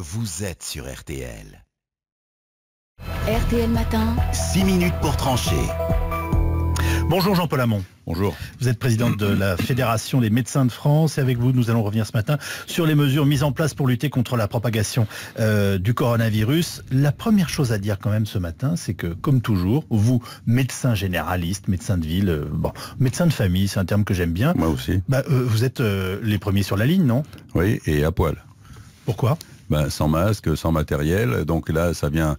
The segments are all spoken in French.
vous êtes sur RTL. RTL Matin. 6 minutes pour trancher. Bonjour Jean-Paul Hamon. Bonjour. Vous êtes président de la Fédération des médecins de France et avec vous nous allons revenir ce matin sur les mesures mises en place pour lutter contre la propagation du coronavirus. La première chose à dire quand même ce matin, c'est que comme toujours, vous, médecin généraliste, médecin de ville, médecin de famille, c'est un terme que j'aime bien. Moi aussi. Vous êtes les premiers sur la ligne, non? Oui, et à poil. Pourquoi? Sans masque, sans matériel. Donc là, ça vient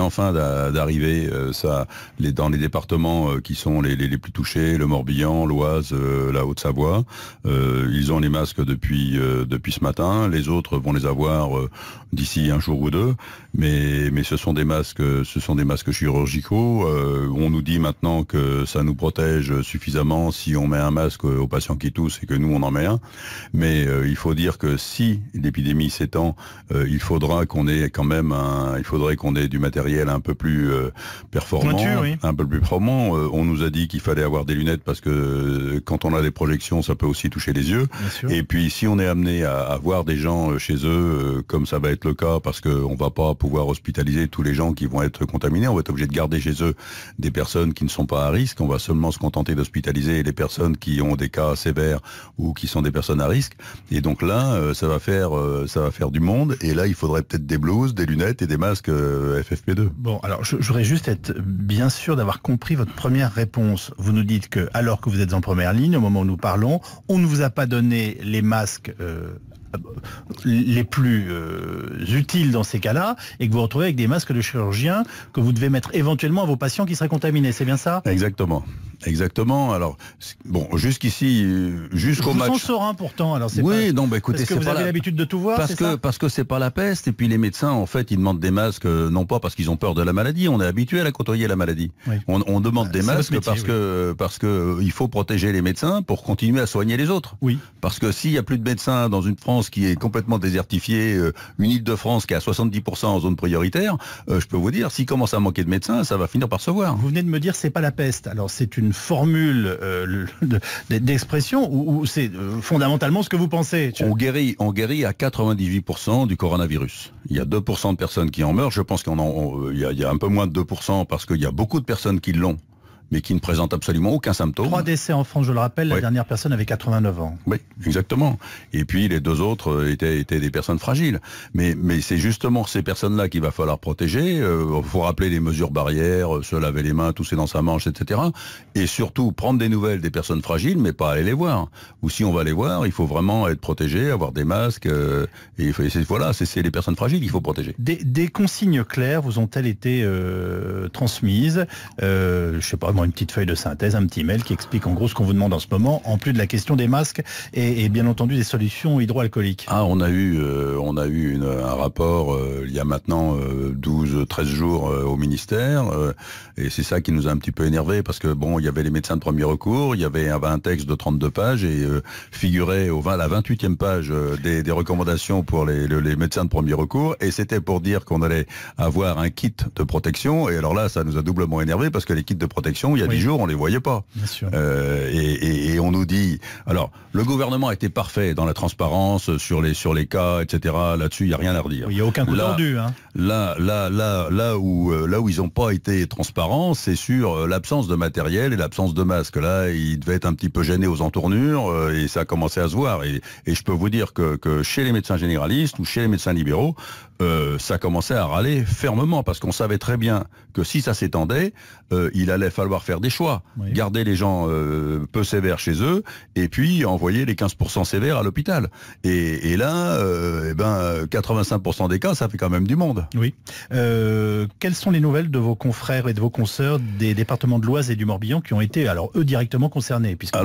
enfin d'arriver dans les départements qui sont les plus touchés, le Morbihan, l'Oise, la Haute-Savoie. Ils ont les masques depuis ce matin. Les autres vont les avoir d'ici un jour ou deux. Mais ce sont des masques chirurgicaux. On nous dit maintenant que ça nous protège suffisamment si on met un masque aux patients qui toussent et que nous on en met un. Mais il faut dire que si l'épidémie s'étend, il faudrait qu'on ait du matériel un peu plus performant, pointu, oui. Un peu plus probant. On nous a dit qu'il fallait avoir des lunettes parce que quand on a des projections, ça peut aussi toucher les yeux. Et puis si on est amené à voir des gens chez eux, comme ça va être le cas, parce qu'on va pas pouvoir hospitaliser tous les gens qui vont être contaminés, on va être obligé de garder chez eux des personnes qui ne sont pas à risque. On va seulement se contenter d'hospitaliser les personnes qui ont des cas sévères ou qui sont des personnes à risque. Et donc là, ça va faire du monde. Et là, il faudrait peut-être des blouses, des lunettes et des masques FFP2. Bon, alors je voudrais juste être bien sûr d'avoir compris votre première réponse. Vous nous dites que, alors que vous êtes en première ligne, au moment où nous parlons, on ne vous a pas donné les masques les plus utiles dans ces cas-là, et que vous vous retrouvez avec des masques de chirurgien que vous devez mettre éventuellement à vos patients qui seraient contaminés, c'est bien ça? Exactement. Alors, bon, jusqu'ici, jusqu'au match... Je vous sens serein pourtant, alors c'est oui, pas... non, écoutez, parce que vous avez l'habitude de tout voir, parce que c'est pas la peste, et puis les médecins, en fait, ils demandent des masques, non pas parce qu'ils ont peur de la maladie, on est habitué à la côtoyer la maladie. Oui. On demande des masques métier, parce que il faut protéger les médecins pour continuer à soigner les autres. Oui. Parce que s'il y a plus de médecins dans une France qui est complètement désertifiée, une Île-de-France qui est à 70% en zone prioritaire, je peux vous dire, s'il commence à manquer de médecins, ça va finir par se voir. Vous venez de me dire c'est pas la peste. Alors c'est une formule d'expression ou c'est fondamentalement ce que vous pensez? On guérit à 98% du coronavirus. Il y a 2% de personnes qui en meurent. Je pense qu'il y a un peu moins de 2% parce qu'il y a beaucoup de personnes qui l'ont, mais qui ne présentent absolument aucun symptôme. 3 décès en France, je le rappelle, la dernière personne avait 89 ans. Oui, exactement. Et puis les deux autres étaient des personnes fragiles. Mais c'est justement ces personnes-là qu'il va falloir protéger. Il faut rappeler les mesures barrières, se laver les mains, tousser dans sa manche, etc. Et surtout prendre des nouvelles des personnes fragiles, mais pas aller les voir. Ou si on va les voir, il faut vraiment être protégé, avoir des masques. Voilà, c'est les personnes fragiles qu'il faut protéger. Des consignes claires vous ont-elles été transmises? Je sais pas, une petite feuille de synthèse, un petit mail qui explique en gros ce qu'on vous demande en ce moment, en plus de la question des masques et bien entendu des solutions hydroalcooliques. Ah, on a eu un rapport il y a maintenant 12-13 jours au ministère et c'est ça qui nous a un petit peu énervé parce que bon, il y avait les médecins de premier recours, il y avait un texte de 32 pages et figurait à la 28e page des recommandations pour les médecins de premier recours et c'était pour dire qu'on allait avoir un kit de protection et alors là, ça nous a doublement énervé parce que les kits de protection, il y a 10 jours, on les voyait pas. Bien sûr. Et on nous dit... Alors, le gouvernement a été parfait dans la transparence, sur les cas, etc. Là-dessus, il n'y a rien à redire. Il n'y a aucun coup tordu. Hein. Là où ils n'ont pas été transparents, c'est sur l'absence de matériel et l'absence de masque. Là, ils devaient être un petit peu gênés aux entournures et ça a commencé à se voir. Et je peux vous dire que chez les médecins généralistes ou chez les médecins libéraux, ça commençait à râler fermement parce qu'on savait très bien que si ça s'étendait, il allait falloir faire des choix. Oui. Garder les gens peu sévères chez eux et puis envoyer les 15% sévères à l'hôpital. Et là, 85% des cas, ça fait quand même du monde. Oui. Quelles sont les nouvelles de vos confrères et de vos consoeurs des départements de l'Oise et du Morbihan qui ont été, alors eux, directement concernés, puisque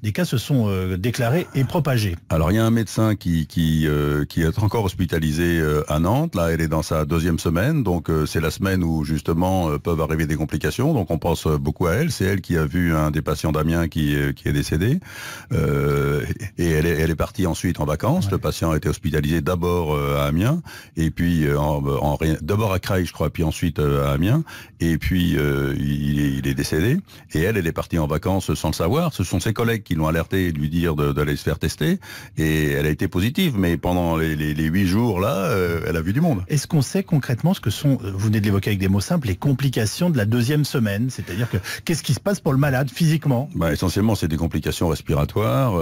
des cas se sont déclarés et propagés? Alors, il y a un médecin qui est encore hospitalisé à Nantes. Là, elle est dans sa 2e semaine. Donc, c'est la semaine où, justement, peuvent arriver des complications. Donc, on pense beaucoup à elle. C'est elle qui a vu un des patients d'Amiens qui est décédé. Et elle est partie ensuite en vacances. Ouais. Le patient a été hospitalisé d'abord à Amiens, et puis d'abord à Creil, je crois, puis ensuite à Amiens. Et puis, il est décédé. Et elle est partie en vacances sans le savoir. Ce sont ses collègues qui l'ont alerté et lui dire d'aller se faire tester. Et elle a été positive. Mais pendant les 8 jours, là, elle a vu du monde. Est-ce qu'on sait concrètement ce que sont, vous venez de l'évoquer avec des mots simples, les complications de la deuxième semaine? C'est-à-dire que qu'est-ce qui se passe pour le malade physiquement? Essentiellement, c'est des complications respiratoires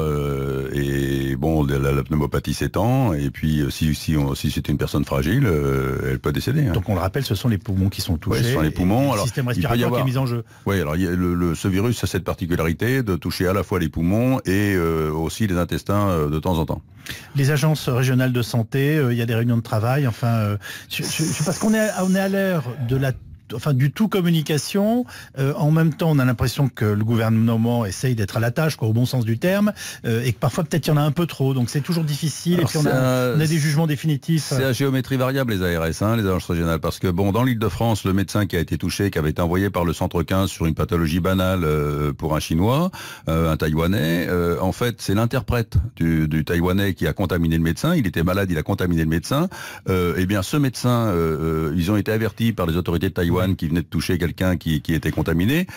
et bon, la pneumopathie s'étend et puis si c'est une personne fragile, elle peut décéder. Hein. Donc on le rappelle, ce sont les poumons qui sont touchés. Ce sont les poumons. Le système respiratoire qui est mis en jeu. Oui, alors ce virus a cette particularité de toucher à la fois les poumons et aussi les intestins de temps en temps. Les agences régionales de santé, il y a des réunions de travail, parce qu'on est à l'heure de du tout communication. En même temps, on a l'impression que le gouvernement essaye d'être à la tâche, au bon sens du terme, et que parfois peut-être il y en a un peu trop. Donc c'est toujours difficile. Alors, et puis on a des jugements définitifs. C'est à géométrie variable les ARS, les agences régionales, parce que dans l'Île-de-France, le médecin qui a été touché, qui avait été envoyé par le centre 15 sur une pathologie banale pour un Chinois, un Taïwanais, en fait c'est l'interprète du Taïwanais qui a contaminé le médecin. Il était malade, il a contaminé le médecin. Eh bien ce médecin, ils ont été avertis par les autorités de Taïwan qui venait de toucher quelqu'un qui était contaminé.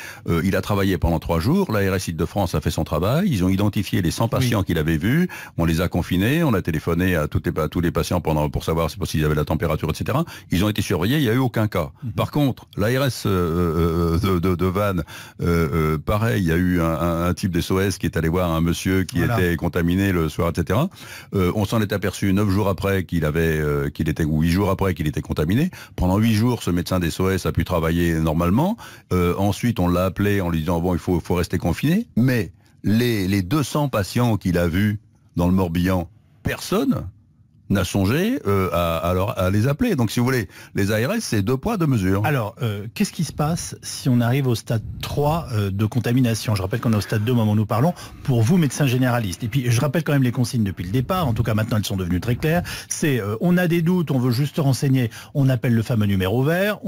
Il a travaillé pendant 3 jours. L'ARS Île-de-France a fait son travail. Ils ont identifié les 100 patients qu'il avait vus. On les a confinés. On a téléphoné à tous les patients pour savoir s'ils avaient la température, etc. Ils ont été surveillés. Il n'y a eu aucun cas. Par contre, l'ARS de Vannes, pareil, il y a eu un type des SOS qui est allé voir un monsieur qui était contaminé le soir, etc. On s'en est aperçu 9 jours après ou 8 jours après qu'il était contaminé. Pendant 8 jours, ce médecin des SOS a pu travailler normalement. Ensuite, on l'a appelé en lui disant il faut rester confiné. Mais les 200 patients qu'il a vus dans le Morbihan, personne n'a songé à les appeler. Donc si vous voulez, les ARS, c'est 2 poids, 2 mesures. Alors, qu'est-ce qui se passe si on arrive au stade 3 de contamination? Je rappelle qu'on est au stade 2 au moment où nous parlons, pour vous, médecin généraliste. Et puis, je rappelle quand même les consignes depuis le départ, en tout cas maintenant elles sont devenues très claires. C'est, on a des doutes, on veut juste se renseigner, on appelle le fameux numéro vert,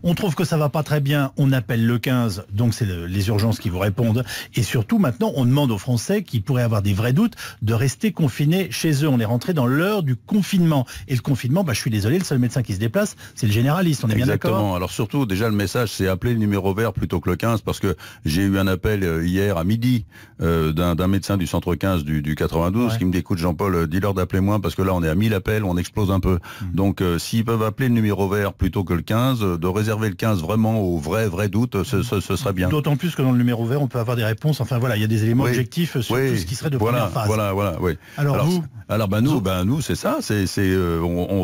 on trouve que ça va pas très bien, on appelle le 15, donc c'est les urgences qui vous répondent. Et surtout, maintenant, on demande aux Français qui pourraient avoir des vrais doutes de rester confinés chez eux. On est rentré dans l'heure du confinement. Et le confinement, je suis désolé, le seul médecin qui se déplace, c'est le généraliste. On est bien d'accord? Exactement. Alors surtout, déjà, le message, c'est appeler le numéro vert plutôt que le 15, parce que j'ai eu un appel hier à midi d'un médecin du centre 15 du 92 qui me dit, écoute Jean-Paul, dis-leur d'appeler moi, parce que là, on est à 1000 appels, on explose un peu. Donc, s'ils peuvent appeler le numéro vert plutôt que le 15, de réserver le 15 vraiment aux vrais doutes, ce serait bien. D'autant plus que dans le numéro vert, on peut avoir des réponses. Enfin voilà, il y a des éléments objectifs sur tout ce qui serait de première phase. Oui. Alors nous, c'est ça. On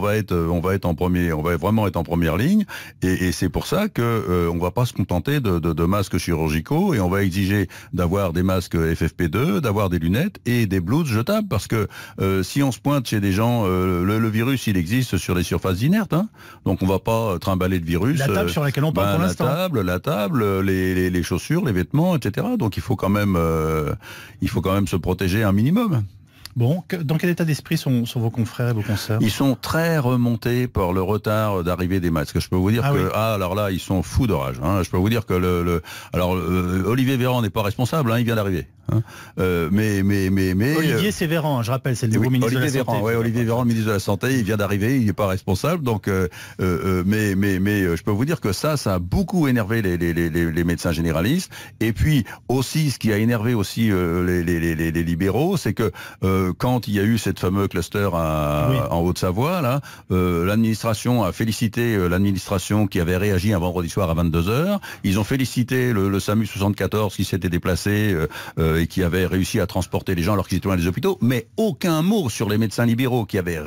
va vraiment être en première ligne, et c'est pour ça que on va pas se contenter de masques chirurgicaux, et on va exiger d'avoir des masques FFP2, d'avoir des lunettes et des blouses jetables, parce que si on se pointe chez des gens, le virus il existe sur les surfaces inertes, donc on va pas trimballer de virus. La table sur laquelle on parle pour l'instant. La table, les chaussures, les vêtements, etc. Donc il faut quand même se protéger un minimum. Bon, dans quel état d'esprit sont vos confrères et vos consoeurs? Ils sont très remontés par le retard d'arrivée des masques. Je peux vous dire alors là, ils sont fous de rage. Je peux vous dire que Olivier Véran n'est pas responsable, il vient d'arriver. Mais Olivier c'est Véran, je rappelle, c'est le nouveau ministre de la Santé. Olivier Véran, le ministre de la Santé, il vient d'arriver, il n'est pas responsable. Donc, mais je peux vous dire que ça a beaucoup énervé les médecins généralistes. Et puis aussi, ce qui a énervé aussi les libéraux, c'est que quand il y a eu cette fameux cluster en Haute-Savoie, là, l'administration a félicité l'administration qui avait réagi un vendredi soir à 22h. Ils ont félicité le SAMU 74 qui s'était déplacé et qui avait réussi à transporter les gens alors qu'ils étaient dans les hôpitaux, mais aucun mot sur les médecins libéraux qui avaient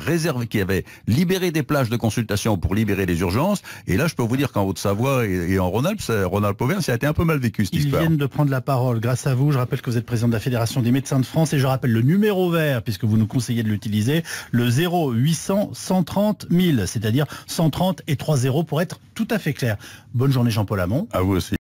libéré des plages de consultation pour libérer les urgences. Et là, je peux vous dire qu'en Haute-Savoie et en Rhône-Alpes-Auvergne, ça a été un peu mal vécu cette histoire. Ils viennent de prendre la parole grâce à vous. Je rappelle que vous êtes président de la Fédération des médecins de France, et je rappelle le numéro vert, puisque vous nous conseillez de l'utiliser, le 0800 130 000, c'est-à-dire 130 et 3 0 pour être tout à fait clair. Bonne journée Jean-Paul Hamon. À vous aussi.